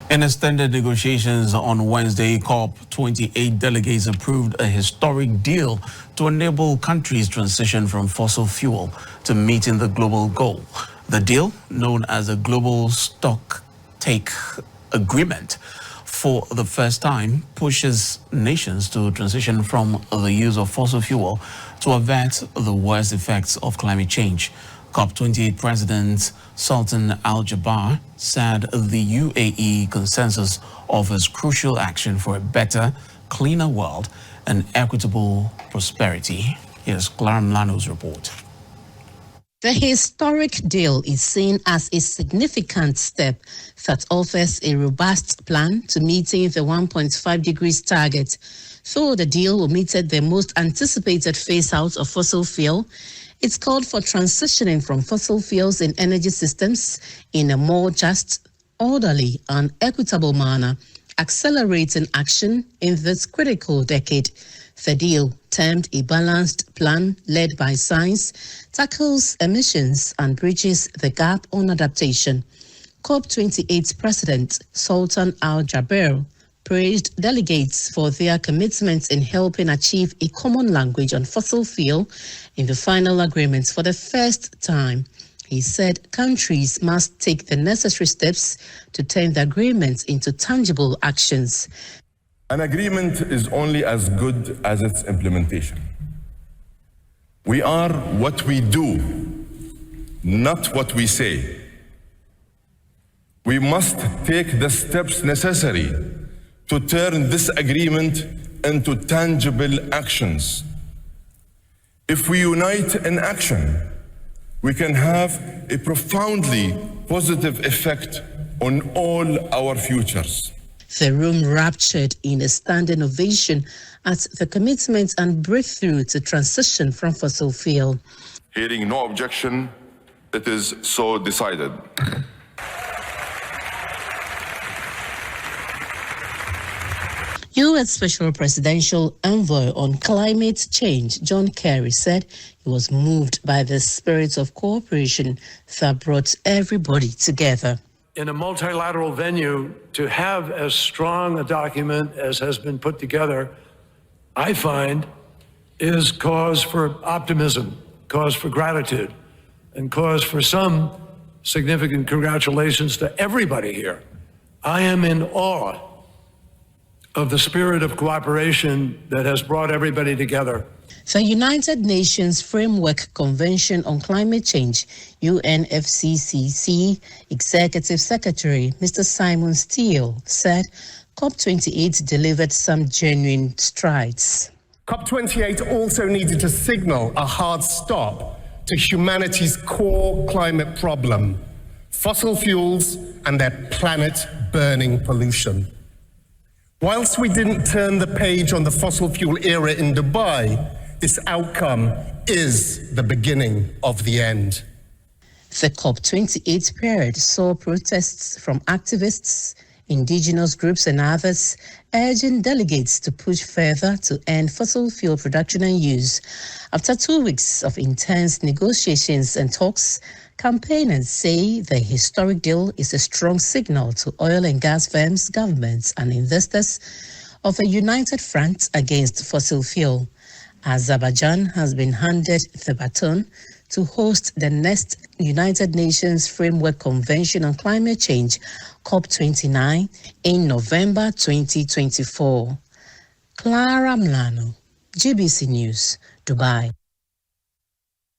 In extended negotiations on Wednesday, COP28 delegates approved a historic deal to enable countries' transition from fossil fuel to meeting the global goal. The deal, known as the Global Stocktake Agreement, for the first time pushes nations to transition from the use of fossil fuel to avert the worst effects of climate change. COP28 President Sultan al-Jabar said the UAE Consensus offers crucial action for a better, cleaner world and equitable prosperity. Here's Clara Mlano's report. The historic deal is seen as a significant step that offers a robust plan to meeting the 1.5 degrees target. Though the deal omitted the most anticipated phase-out of fossil fuel, it's called for transitioning from fossil fuels in energy systems in a more just, orderly, and equitable manner, accelerating action in this critical decade. The deal, termed a balanced plan led by science, tackles emissions and bridges the gap on adaptation. COP28 President Sultan al-Jabar praised delegates for their commitment in helping achieve a common language on fossil fuel in the final agreements for the first time. He said countries must take the necessary steps to turn the agreements into tangible actions. An agreement is only as good as its implementation. We are what we do, not what we say. We must take the steps necessary to turn this agreement into tangible actions. If we unite in action, we can have a profoundly positive effect on all our futures. The room raptured in a standing ovation at the commitment and breakthrough to transition from fossil fuel. Hearing no objection, it is so decided. U.S. Special Presidential Envoy on Climate Change, John Kerry, said he was moved by the spirit of cooperation that brought everybody together. In a multilateral venue, to have as strong a document as has been put together, I find, is cause for optimism, cause for gratitude, and cause for some significant congratulations to everybody here. I am in awe of the spirit of cooperation that has brought everybody together. The United Nations Framework Convention on Climate Change, UNFCCC Executive Secretary Mr. Simon Steele said COP28 delivered some genuine strides. COP28 also needed to signal a hard stop to humanity's core climate problem, fossil fuels and their planet-burning pollution. Whilst we didn't turn the page on the fossil fuel era in Dubai, this outcome is the beginning of the end. The COP28 period saw protests from activists, indigenous groups and others urging delegates to push further to end fossil fuel production and use. After 2 weeks of intense negotiations and talks, campaigners say the historic deal is a strong signal to oil and gas firms, governments and investors of a united front against fossil fuel. Azerbaijan has been handed the baton to host the next United Nations Framework Convention on Climate Change, COP29, in November 2024. Clara Mlano, GBC News, Dubai.